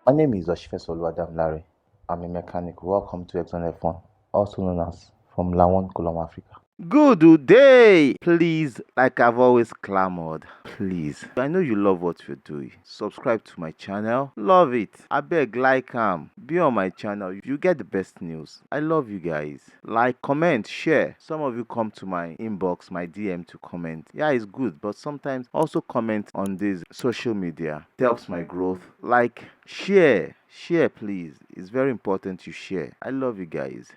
My name is Oshifesolu Larry. I'm a mechanic. Welcome to Exxon F1, also known as from Lawon, Colum, Africa. Good day! Please, like I've always clamored, please. I know you love what you're doing. Subscribe to my channel. Love it. I beg, like be on my channel. You get the best news. I love you guys. Like, comment, share. Some of you come to my inbox, my DM to comment. Yeah, it's good, but sometimes also comment on this social media. It helps my growth. Like, share. Share, please. It's very important you share. I love you guys.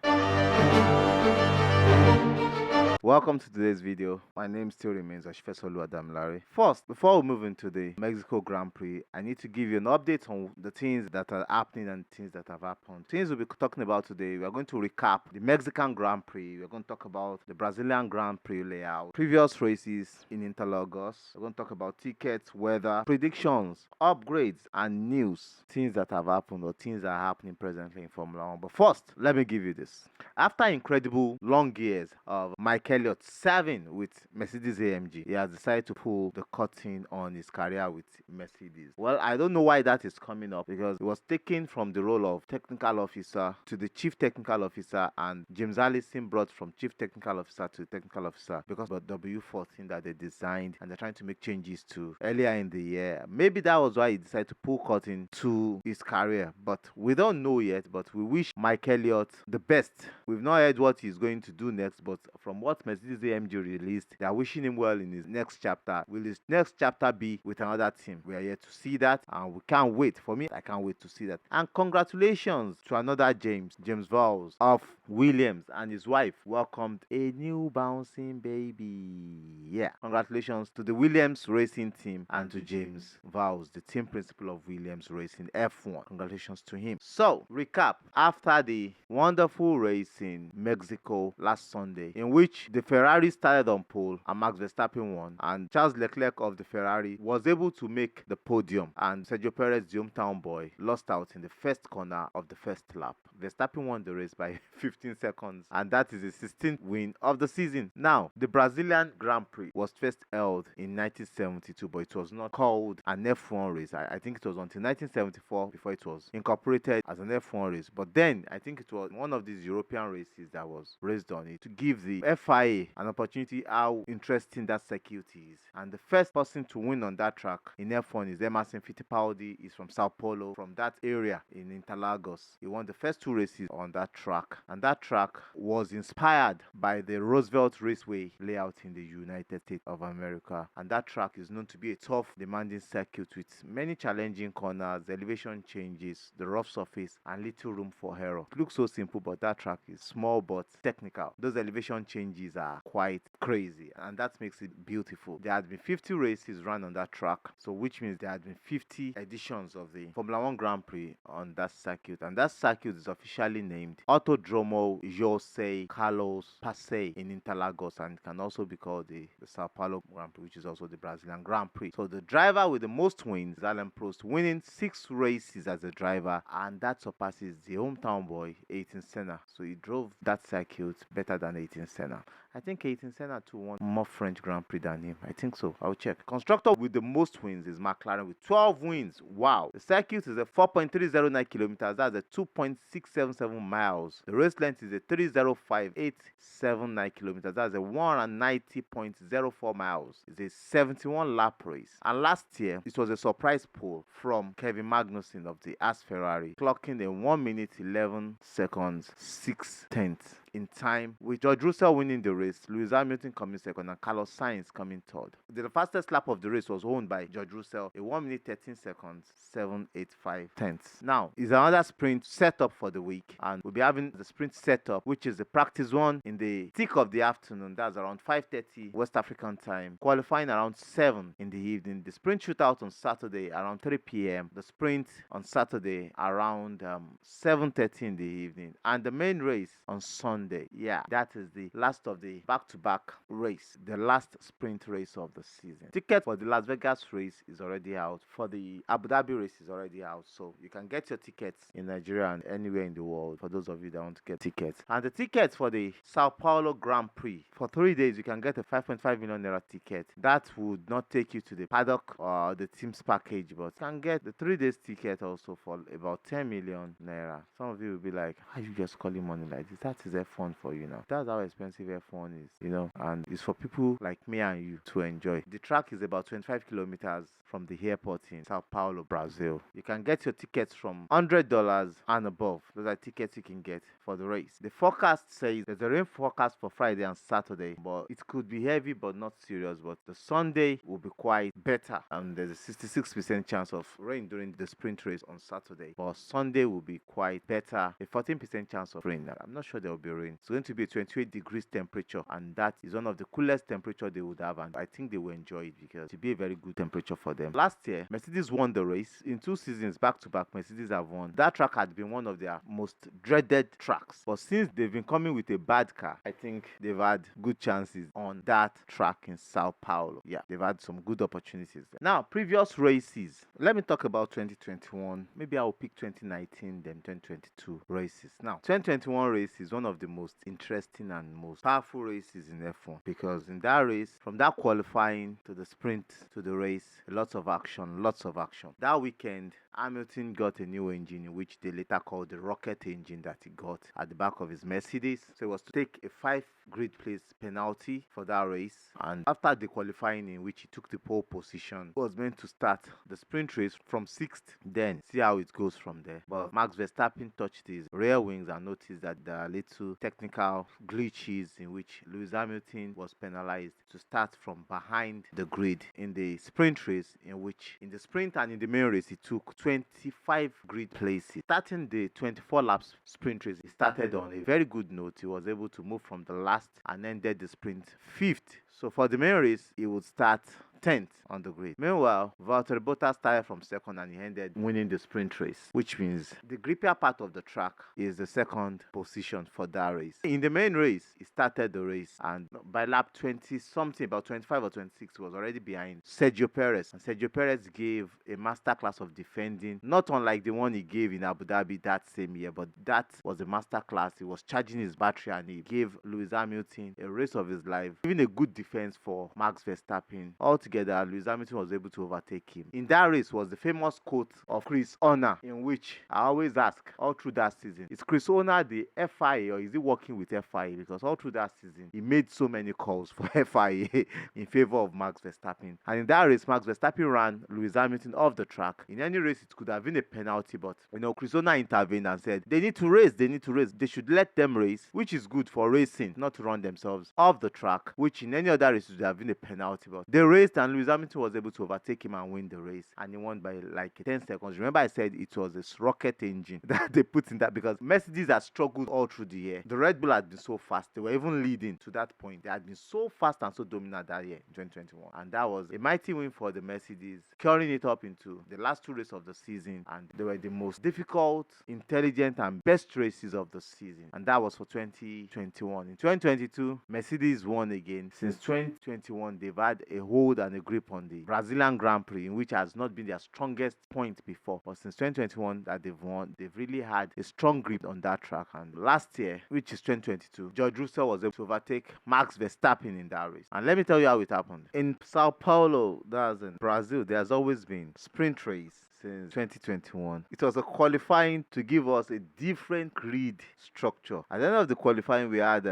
Welcome to today's video. My name still remains Oshifesolu Larry. First, before we move into the Mexico Grand Prix, I need to give you an update on the things that are happening and things that have happened. Things we'll be talking about today, we are going to recap the Mexican Grand Prix. We're going to talk about the Brazilian Grand Prix layout, previous races in Interlagos. We're going to talk about tickets, weather, predictions, upgrades, and news. Things that have happened or things that are happening presently in Formula 1. But first, let me give you this. After incredible long years of Mike Elliott serving with Mercedes AMG, he has decided to pull the curtain on his career with Mercedes. Well, I don't know why that is coming up because he was taken from the role of technical officer to the chief technical officer, and James Allison brought from chief technical officer to technical officer because of W14 that they designed and they're trying to make changes to earlier in the year. Maybe that was why he decided to pull curtain to his career, but we don't know yet. But we wish Mike Elliott the best. We've not heard what he's going to do next, but from what Mercedes AMG released, they are wishing him well in his next chapter. Will his next chapter be with another team? We are yet to see that, and we can't wait. For me, I can't wait to see that. And congratulations to another James Vowles of Williams and his wife welcomed a new bouncing baby. Yeah, congratulations to the Williams racing team and to James Vowles, the team principal of Williams Racing F1. Congratulations to him. So, recap after the wonderful race in Mexico last Sunday, in which the Ferrari started on pole and Max Verstappen won, and Charles Leclerc of the Ferrari was able to make the podium, and Sergio Perez, the hometown boy, lost out in the first corner of the first lap. Verstappen won the race by 15 seconds, and that is his 16th win of the season. Now, the Brazilian Grand Prix was first held in 1972, but it was not called an F1 race. I think it was until 1974 before it was incorporated as an F1 race. But then, I think it was one of these European races that was raised on it to give the FIA an opportunity how interesting that circuit is. And the first person to win on that track in F1 is Emerson Fittipaldi. He's from Sao Paulo, from that area in Interlagos. He won the first two races on that track, and that track was inspired by the Roosevelt Raceway layout in the United States of America. And that track is known to be a tough, demanding circuit with many challenging corners, elevation changes, the rough surface, and little room for error. It looks so simple, but that track is small but technical. Those elevation changes are quite crazy, and that makes it beautiful. There had been 50 races run on that track, so which means there had been 50 editions of the Formula 1 Grand Prix on that circuit, and that circuit is officially named Autodromo José Carlos Pace in Interlagos, and can also be called the Sao Paulo Grand Prix, which is also the Brazilian Grand Prix. So the driver with the most wins is Alain Prost, winning 6 races as a driver, and that surpasses the hometown boy, Ayrton Senna. So he drove that circuit better than Ayrton Senna. I think Ayrton Senna too won more French Grand Prix than him. I think so. I'll check. Constructor with the most wins is McLaren with 12 wins. Wow. The circuit is a 4.309 kilometers. That's a 2.677 miles. The race length is a 305.879 kilometers. That's a 190.04 miles. It's a 71 lap race. And last year, it was a surprise pole from Kevin Magnussen of the As Ferrari, clocking a 1 minute 11 seconds 6 tenths in time, with George Russell winning the race, Lewis Hamilton coming second, and Carlos Sainz coming third. The fastest lap of the race was owned by George Russell, a 1 minute 13 seconds 785 tenths. Now, is another sprint setup for the week, and we'll be having the sprint setup, which is the practice one in the thick of the afternoon. That's around 5:30 West African time. Qualifying around 7 in the evening. The sprint shootout on Saturday around 3 p.m. The sprint on Saturday around 7:30 in the evening, and the main race on Sunday Sunday. Yeah, that is the last of the back-to-back race, the last sprint race of the season. Ticket for the Las Vegas race is already out. For the Abu Dhabi race is already out. So you can get your tickets in Nigeria and anywhere in the world for those of you that want to get tickets. And the tickets for the Sao Paulo Grand Prix, for 3 days you can get a 5.5 million naira ticket. That would not take you to the paddock or the team's package, but you can get the 3 days ticket also for about 10 million naira. Some of you will be like, how are you just calling money like this? That is F1 for you now. That's how expensive F1 is, and it's for people like me and you to enjoy. The track is about 25 kilometers from the airport in Sao Paulo, Brazil. You can get your tickets from $100 and above. Those are tickets you can get for the race. The forecast says there's a rain forecast for Friday and Saturday, but it could be heavy but not serious. But the Sunday will be quite better, and there's a 66% chance of rain during the sprint race on Saturday. But Sunday will be quite better, a 14% chance of rain. I'm not sure there will be rain. It's going to be a 28 degrees temperature, and that is one of the coolest temperature they would have, and I think they will enjoy it because it will be a very good temperature for them. Last year, Mercedes won the race. In 2 seasons back to back, Mercedes have won. That track had been one of their most dreaded tracks, but since they've been coming with a bad car, I think they've had good chances on that track in Sao Paulo. Yeah, they've had some good opportunities there. Now, previous races. Let me talk about 2021. Maybe I'll pick 2019, then 2022 races. Now, 2021 race is one of the most interesting and most powerful races in F1, because in that race, from that qualifying to the sprint to the race, lots of action, lots of action. That weekend, Hamilton got a new engine, which they later called the rocket engine that he got at the back of his Mercedes. So it was to take a 5 grid place penalty for that race. And after the qualifying, in which he took the pole position, he was meant to start the sprint race from 6th, then see how it goes from there. But Max Verstappen touched his rear wings and noticed that there are little technical glitches in which Lewis Hamilton was penalized to start from behind the grid in the sprint race, in which in the sprint and in the main race he took 25 grid places. Starting the 24 laps sprint race, he started on a very good note. He was able to move from the last and ended the sprint 5th. So for the main race, he would start 10th on the grid. Meanwhile, Valtteri Bottas started from 2nd and he ended winning the sprint race, which means the grippier part of the track is the 2nd position for that race. In the main race, he started the race, and by lap 20 something, about 25 or 26, he was already behind Sergio Perez. And Sergio Perez gave a masterclass of defending, not unlike the one he gave in Abu Dhabi that same year, but that was a masterclass. He was charging his battery and he gave Lewis Hamilton a race of his life, giving a good defense for Max Verstappen. Altogether, Lewis Hamilton was able to overtake him. In that race was the famous quote of Chris Horner, in which I always ask all through that season, is Chris Horner the FIA or is he working with FIA? Because all through that season, he made so many calls for FIA in favor of Max Verstappen. And in that race, Max Verstappen ran Lewis Hamilton off the track. In any race, it could have been a penalty, but Chris Horner intervened and said, they need to race, they should let them race, which is good for racing, not to run themselves off the track, which in any other race would have been a penalty. But they raced and Lewis Hamilton was able to overtake him and win the race, and he won by like 10 seconds. Remember I said it was a rocket engine that they put in that, because Mercedes had struggled all through the year. The Red Bull had been so fast, they were even leading to that point. They had been so fast and so dominant that year in 2021, and that was a mighty win for the Mercedes, carrying it up into the last 2 races of the season, and they were the most difficult, intelligent and best races of the season, and that was for 2021. In 2022, Mercedes won again. Since 2021, they've had a hold and a grip on the Brazilian Grand Prix, in which has not been their strongest point before. But since 2021 that they've won, they've really had a strong grip on that track. And last year, which is 2022, George Russell was able to overtake Max Verstappen in that race. And let me tell you how it happened. In Sao Paulo, that's in Brazil, there's always been sprint race since 2021. It was a qualifying to give us a different grid structure. At the end of the qualifying, we had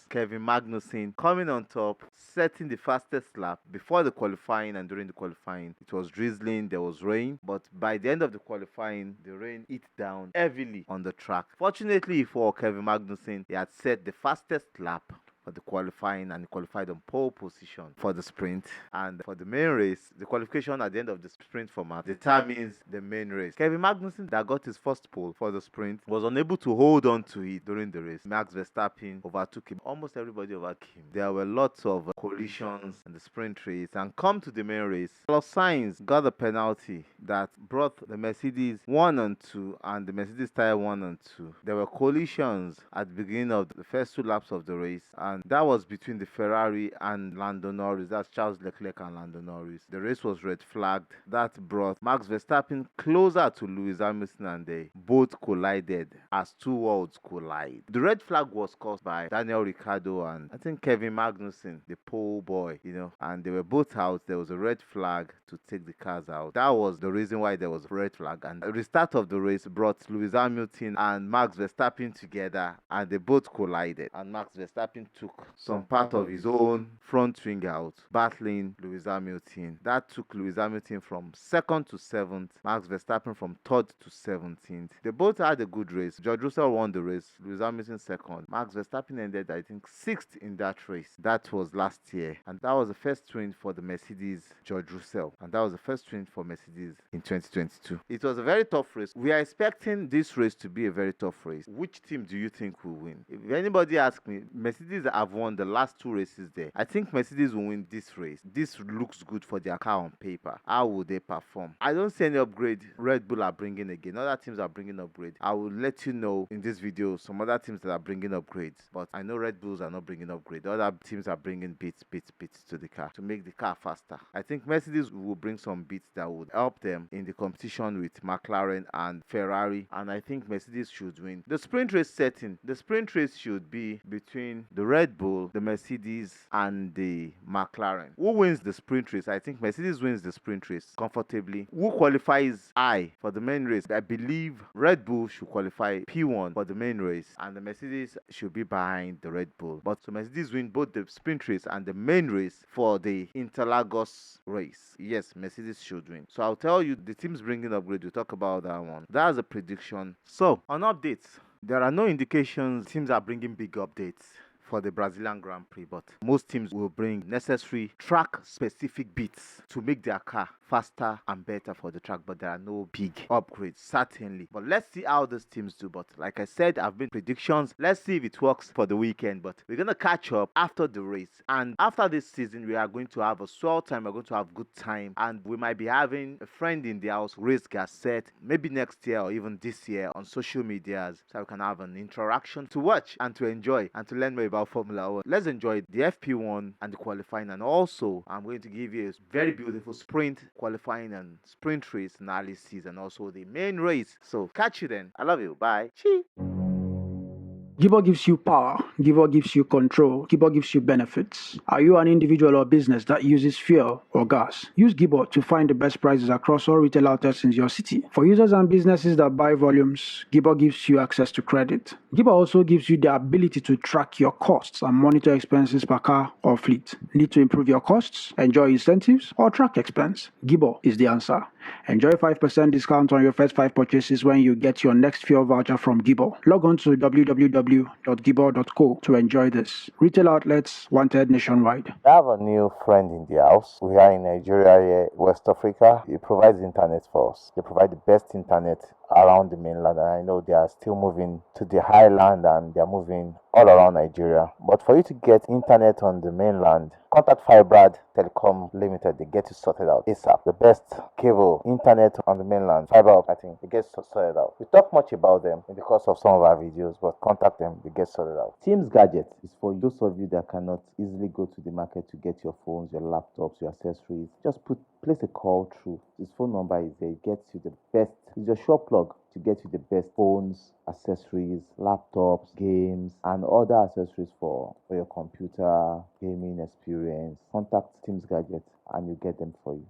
Kevin Magnussen coming on top, setting the fastest lap. Before the qualifying and during the qualifying, it was drizzling, there was rain, but by the end of the qualifying, the rain hit down heavily on the track. Fortunately for Kevin Magnussen, he had set the fastest lap for the qualifying, and he qualified on pole position for the sprint. And for the main race, the qualification at the end of the sprint format determines the main race. Kevin Magnussen, that got his first pole for the sprint, was unable to hold on to it during the race. Max Verstappen overtook him. Almost everybody overtook him. There were lots of collisions in the sprint race. And come to the main race, Carlos Sainz got a penalty that brought the Mercedes 1 and 2 and the Mercedes tire 1 and 2. There were collisions at the beginning of the first 2 laps of the race, and that was between the Ferrari and Lando Norris. That's Charles Leclerc and Lando Norris. The race was red flagged. That brought Max Verstappen closer to Lewis Hamilton, and they both collided as 2 worlds collide. The red flag was caused by Daniel Ricciardo and I think Kevin Magnussen, the pole boy, and they were both out. There was a red flag to take the cars out. That was the reason why there was a red flag. And the restart of the race brought Lewis Hamilton and Max Verstappen together, and they both collided. And Max Verstappen took some part of his own front wing out, battling Lewis Hamilton. That took Lewis Hamilton from 2nd to 7th, Max Verstappen from 3rd to 17th. They both had a good race. George Russell won the race, Lewis Hamilton 2nd. Max Verstappen ended, I think, 6th in that race. That was last year. And that was the first win for the Mercedes George Russell. And that was the first win for Mercedes in 2022. It was a very tough race. We are expecting this race to be a very tough race. Which team do you think will win? If anybody asks me, Mercedes have won the last 2 races there. I think Mercedes will win this race. This looks good for their car on paper. How will they perform? I don't see any upgrade Red Bull are bringing again. Other teams are bringing upgrades. I will let you know in this video some other teams that are bringing upgrades. But I know Red Bulls are not bringing upgrades. Other teams are bringing bits to the car to make the car faster. I think Mercedes will bring some bits that would help them in the competition with McLaren and Ferrari. And I think Mercedes should win. The sprint race setting. The sprint race should be between the Red Bull, the Mercedes, and the McLaren. Who wins the sprint race? I think Mercedes wins the sprint race comfortably. Who qualifies high for the main race? I believe Red Bull should qualify P1 for the main race, and the Mercedes should be behind the Red Bull. But so Mercedes win both the sprint race and the main race for the Interlagos race. Yes, Mercedes should win. So I'll tell you the teams bringing upgrade. We'll talk about that one. That's a prediction. So on updates, there are no indications teams are bringing big updates for the Brazilian Grand Prix, but most teams will bring necessary track-specific bits to make their car faster and better for the track, but there are no big upgrades, certainly. But let's see how these teams do. But like I said, I've been predictions. Let's see if it works for the weekend, but we're going to catch up after the race. And after this season, we are going to have a swell time. We're going to have good time, and we might be having a friend in the house, Race Gasset, maybe next year or even this year on social medias, so we can have an interaction to watch and to enjoy and to learn more about Formula 1. Let's enjoy the FP1 and the qualifying, and also I'm going to give you a very beautiful sprint qualifying and sprint race analysis, and also the main race. So catch you then. I love you. Bye. Chee. Gibor gives you power. Gibor gives you control. Gibor gives you benefits. Are you an individual or business that uses fuel or gas? Use Gibor to find the best prices across all retail outlets in your city. For users and businesses that buy volumes, Gibor gives you access to credit. Gibor also gives you the ability to track your costs and monitor expenses per car or fleet. Need to improve your costs, enjoy incentives, or track expense? Gibor is the answer. Enjoy 5% discount on your first 5 purchases when you get your next fuel voucher from Gibor. Log on to www.gibor.co to enjoy this. Retail outlets wanted nationwide. I have a new friend in the house. We are in Nigeria here, West Africa. He provides internet for us. They provide the best internet around the mainland, and I know they are still moving to the highland and they are moving all around Nigeria. But for you to get internet on the mainland, contact Firebrad Telecom Limited. They get you sorted out ASAP. The best cable internet on the mainland, fiber optic, they get sorted out. We talk much about them in the course of some of our videos, but contact them, they get sorted out. Teams Gadget is for those of you that cannot easily go to the market to get your phones, your laptops, your accessories. Just place a call through. His phone number is there. It gets you the best. It's your shop plug to get you the best phones, accessories, laptops, games, and other accessories for your computer gaming experience. Contact Teams Gadget and you get them for you.